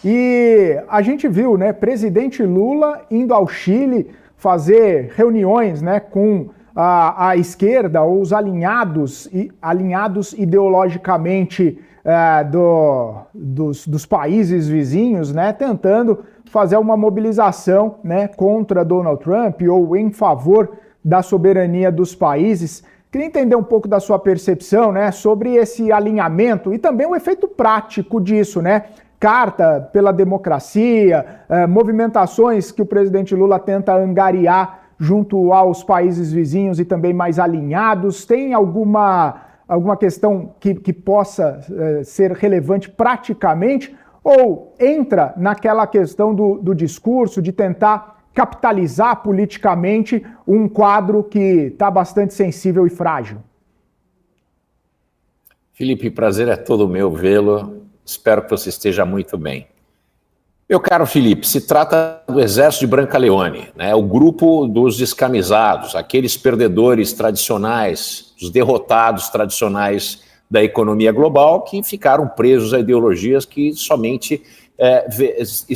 E a gente viu, né, presidente Lula indo ao Chile fazer reuniões, né, com a esquerda ou os alinhados ideologicamente dos países vizinhos, né, tentando fazer uma mobilização, né, contra Donald Trump ou em favor da soberania dos países. Queria entender um pouco da sua percepção, né, sobre esse alinhamento e também o efeito prático disso, né? Carta pela democracia, movimentações que o presidente Lula tenta angariar junto aos países vizinhos e também mais alinhados. Tem alguma questão que possa ser relevante praticamente ou entra naquela questão do discurso de tentar capitalizar politicamente um quadro que está bastante sensível e frágil? Felipe, prazer é todo meu vê-lo. Espero que você esteja muito bem. Meu caro Felipe, se trata do Exército de Brancaleone, né? O grupo dos descamisados, aqueles perdedores tradicionais, os derrotados tradicionais da economia global que ficaram presos a ideologias que somente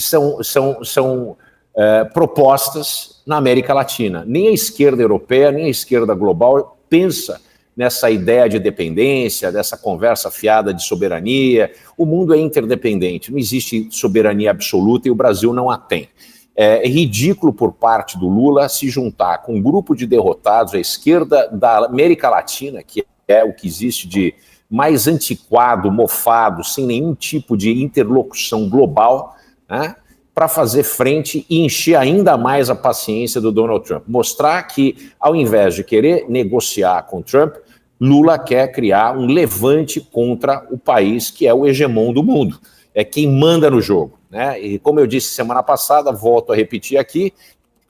são propostas na América Latina. Nem a esquerda europeia, nem a esquerda global pensa nessa ideia de dependência, dessa conversa fiada de soberania. O mundo é interdependente, não existe soberania absoluta e o Brasil não a tem. É ridículo por parte do Lula se juntar com um grupo de derrotados, a esquerda da América Latina, que é o que existe de mais antiquado, mofado, sem nenhum tipo de interlocução global, né, para fazer frente e encher ainda mais a paciência do Donald Trump. Mostrar que, ao invés de querer negociar com Trump, Lula quer criar um levante contra o país que é o hegemon do mundo, é quem manda no jogo, né? E como eu disse semana passada, volto a repetir aqui,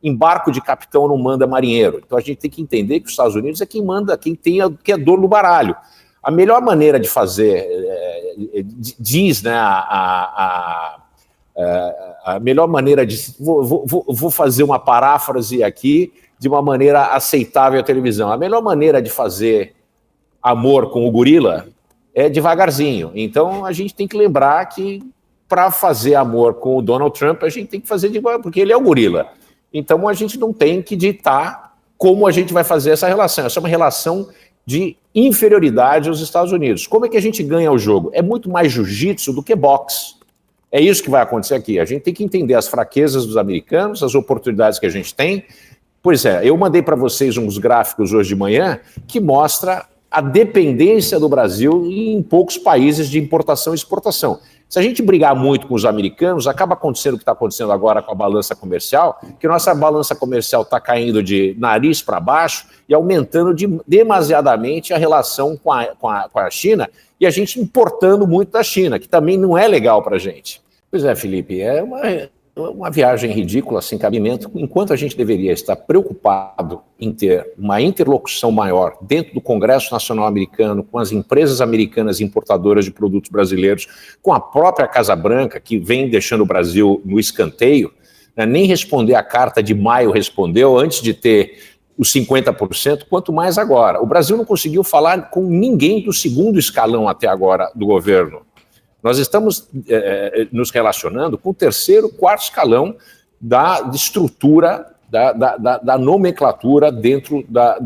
em barco de capitão não manda marinheiro. Então a gente tem que entender que os Estados Unidos é quem manda, que é dono do baralho. A melhor maneira de fazer, diz, né, a melhor maneira de... Vou fazer uma paráfrase aqui de uma maneira aceitável à televisão. A melhor maneira de fazer amor com o gorila é devagarzinho. Então, a gente tem que lembrar que para fazer amor com o Donald Trump, a gente tem que fazer devagar, porque ele é o gorila. Então, a gente não tem que ditar como a gente vai fazer essa relação. Essa é uma relação de inferioridade aos Estados Unidos. Como é que a gente ganha o jogo? É muito mais jiu-jitsu do que boxe. É isso que vai acontecer aqui. A gente tem que entender as fraquezas dos americanos, as oportunidades que a gente tem. Pois é, eu mandei para vocês uns gráficos hoje de manhã que mostra a dependência do Brasil em poucos países de importação e exportação. Se a gente brigar muito com os americanos, acaba acontecendo o que está acontecendo agora com a balança comercial, que nossa balança comercial está caindo de nariz para baixo e aumentando demasiadamente a relação com a China, e a gente importando muito da China, que também não é legal para a gente. Pois é, Felipe, é uma viagem ridícula, sem cabimento, enquanto a gente deveria estar preocupado em ter uma interlocução maior dentro do Congresso Nacional Americano, com as empresas americanas importadoras de produtos brasileiros, com a própria Casa Branca, que vem deixando o Brasil no escanteio, né, nem responder a carta de maio respondeu, antes de ter os 50%, quanto mais agora. O Brasil não conseguiu falar com ninguém do segundo escalão até agora do governo. Nós estamos nos relacionando com o terceiro, quarto escalão da estrutura, da nomenclatura dentro da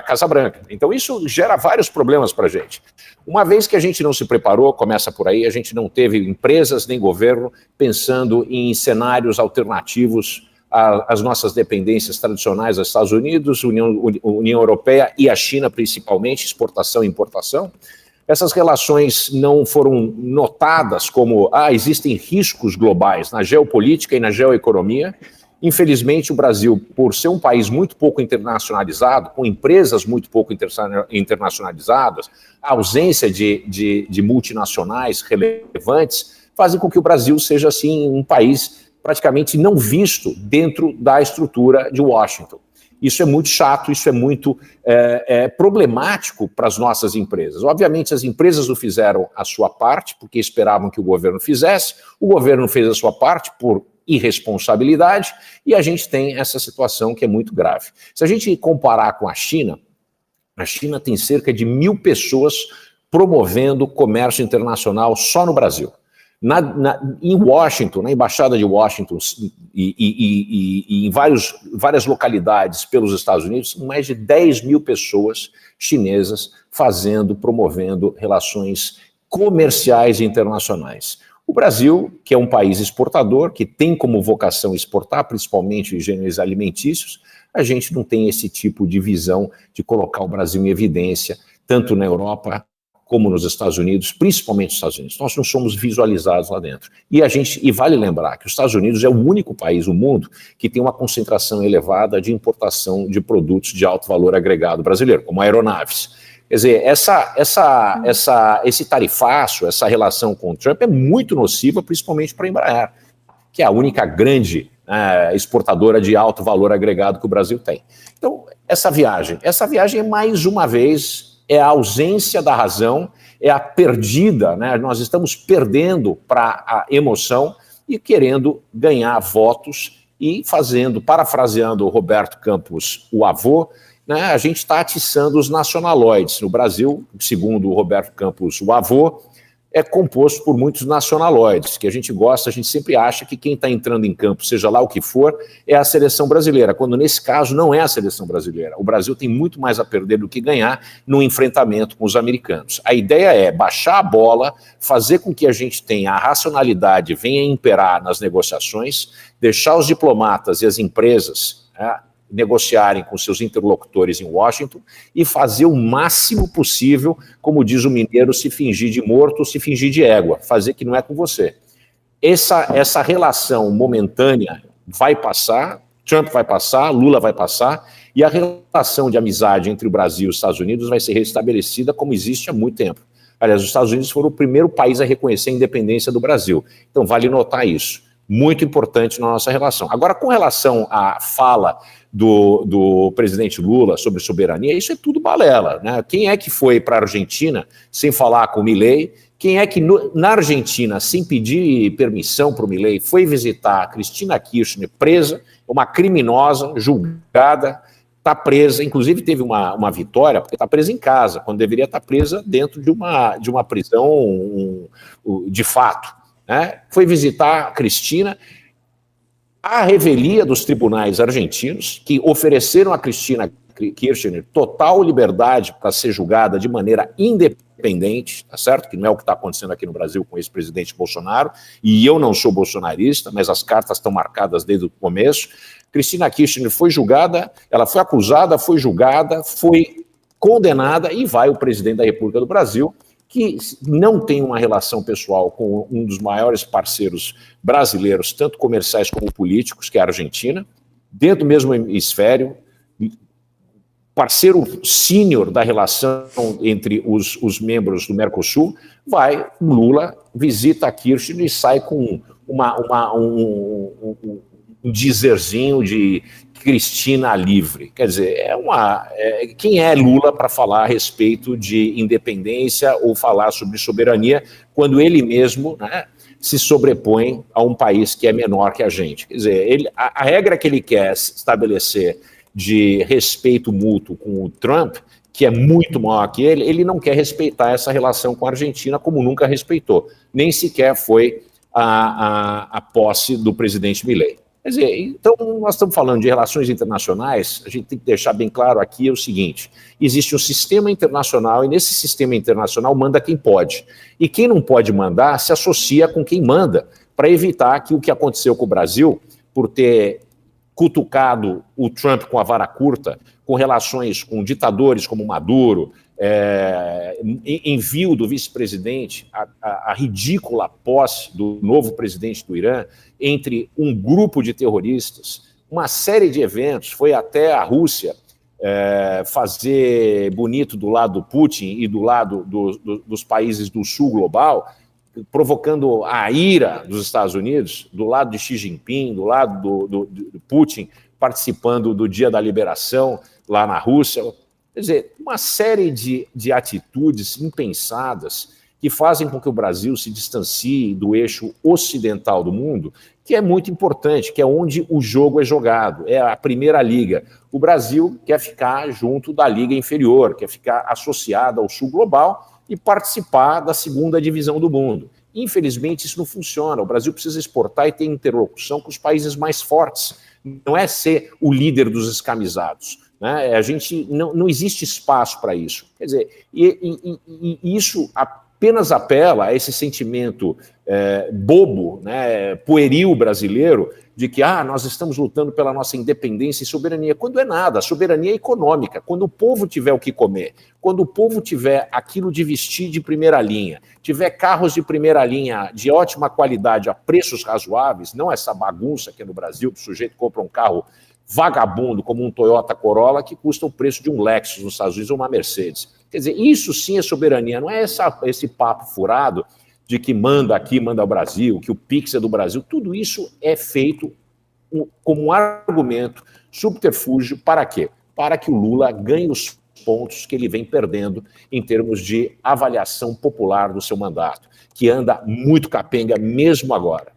Casa Branca. Então isso gera vários problemas para a gente. Uma vez que a gente não se preparou, começa por aí, a gente não teve empresas nem governo pensando em cenários alternativos às nossas dependências tradicionais dos Estados Unidos, União Europeia e a China principalmente, exportação e importação. Essas relações não foram notadas como, existem riscos globais na geopolítica e na geoeconomia. Infelizmente, o Brasil, por ser um país muito pouco internacionalizado, com empresas muito pouco internacionalizadas, a ausência de multinacionais relevantes, fazem com que o Brasil seja, assim, um país praticamente não visto dentro da estrutura de Washington. Isso é muito chato, isso é muito problemático para as nossas empresas. Obviamente, as empresas não fizeram a sua parte, porque esperavam que o governo fizesse, o governo fez a sua parte por irresponsabilidade, e a gente tem essa situação que é muito grave. Se a gente comparar com a China tem cerca de 1.000 pessoas promovendo comércio internacional só no Brasil. Em Washington, na Embaixada de Washington e em várias localidades pelos Estados Unidos, mais de 10 mil pessoas chinesas promovendo relações comerciais internacionais. O Brasil, que é um país exportador, que tem como vocação exportar, principalmente gêneros alimentícios, a gente não tem esse tipo de visão de colocar o Brasil em evidência, tanto na Europa como nos Estados Unidos, principalmente nos Estados Unidos. Nós não somos visualizados lá dentro. E vale lembrar que os Estados Unidos é o único país no mundo que tem uma concentração elevada de importação de produtos de alto valor agregado brasileiro, como aeronaves. Quer dizer, esse tarifaço, essa relação com o Trump é muito nociva, principalmente para a Embraer, que é a única grande exportadora de alto valor agregado que o Brasil tem. Então, essa viagem, mais uma vez, é a ausência da razão, é a perdida, né? Nós estamos perdendo para a emoção e querendo ganhar votos e parafraseando o Roberto Campos, o avô, né? A gente está atiçando os nacionaloides. No Brasil, segundo o Roberto Campos, o avô, é composto por muitos nacionaloides, que a gente sempre acha que quem está entrando em campo, seja lá o que for, é a seleção brasileira, quando nesse caso não é a seleção brasileira. O Brasil tem muito mais a perder do que ganhar no enfrentamento com os americanos. A ideia é baixar a bola, fazer com que a gente tenha a racionalidade, venha imperar nas negociações, deixar os diplomatas e as empresas negociarem com seus interlocutores em Washington e fazer o máximo possível, como diz o mineiro, se fingir de morto, se fingir de égua, fazer que não é com você. Essa relação momentânea vai passar, Trump vai passar, Lula vai passar, e a relação de amizade entre o Brasil e os Estados Unidos vai ser restabelecida como existe há muito tempo. Aliás, os Estados Unidos foram o primeiro país a reconhecer a independência do Brasil. Então, vale notar isso. Muito importante na nossa relação. Agora, com relação à fala do presidente Lula sobre soberania, isso é tudo balela, né? Quem é que foi para a Argentina sem falar com o Milei? Quem é que na Argentina, sem pedir permissão para o Milei, foi visitar a Cristina Kirchner, presa, uma criminosa, julgada, está presa, inclusive teve uma vitória, porque está presa em casa, quando deveria estar presa dentro de uma prisão de fato. Né? Foi visitar a Cristina, a revelia dos tribunais argentinos, que ofereceram a Cristina Kirchner total liberdade para ser julgada de maneira independente, tá certo? Que não é o que está acontecendo aqui no Brasil com o ex-presidente Bolsonaro, e eu não sou bolsonarista, mas as cartas estão marcadas desde o começo. Cristina Kirchner foi julgada, ela foi acusada, foi julgada, foi condenada, e vai o presidente da República do Brasil, que não tem uma relação pessoal com um dos maiores parceiros brasileiros, tanto comerciais como políticos, que é a Argentina, dentro do mesmo hemisfério, parceiro sênior da relação entre os membros do Mercosul, Lula visita a Kirchner e sai com um dizerzinho de Cristina livre. Quer dizer, quem é Lula para falar a respeito de independência ou falar sobre soberania, quando ele mesmo, né, se sobrepõe a um país que é menor que a gente? Quer dizer, a regra que ele quer estabelecer de respeito mútuo com o Trump, que é muito maior que ele não quer respeitar essa relação com a Argentina como nunca respeitou. Nem sequer foi a posse do presidente Milei. Quer dizer, então nós estamos falando de relações internacionais, a gente tem que deixar bem claro aqui o seguinte: existe um sistema internacional e nesse sistema internacional manda quem pode. E quem não pode mandar se associa com quem manda, para evitar que o que aconteceu com o Brasil, por ter cutucado o Trump com a vara curta, com relações com ditadores como Maduro, envio do vice-presidente, a ridícula posse do novo presidente do Irã, entre um grupo de terroristas, uma série de eventos, foi até a Rússia fazer bonito do lado do Putin e do lado dos países do sul global, provocando a ira dos Estados Unidos, do lado de Xi Jinping, do lado do Putin, participando do Dia da Liberação lá na Rússia. Quer dizer, uma série de atitudes impensadas que fazem com que o Brasil se distancie do eixo ocidental do mundo, que é muito importante, que é onde o jogo é jogado, é a primeira liga. O Brasil quer ficar junto da liga inferior, quer ficar associado ao sul global, e participar da segunda divisão do mundo. Infelizmente, isso não funciona. O Brasil precisa exportar e ter interlocução com os países mais fortes. Não é ser o líder dos escamisados. Né? A gente não existe espaço para isso. Quer dizer, e isso apenas apela a esse sentimento bobo, né, pueril brasileiro, de que nós estamos lutando pela nossa independência e soberania, quando é nada. A soberania é econômica. Quando o povo tiver o que comer, quando o povo tiver aquilo de vestir de primeira linha, tiver carros de primeira linha de ótima qualidade a preços razoáveis, não essa bagunça que é no Brasil, que o sujeito compra um carro vagabundo como um Toyota Corolla que custa o preço de um Lexus nos Estados Unidos ou uma Mercedes. Quer dizer, isso sim é soberania, não é esse papo furado de que manda aqui, manda o Brasil, que o Pix é do Brasil. Tudo isso é feito como um argumento, subterfúgio, para quê? Para que o Lula ganhe os pontos que ele vem perdendo em termos de avaliação popular do seu mandato, que anda muito capenga mesmo agora.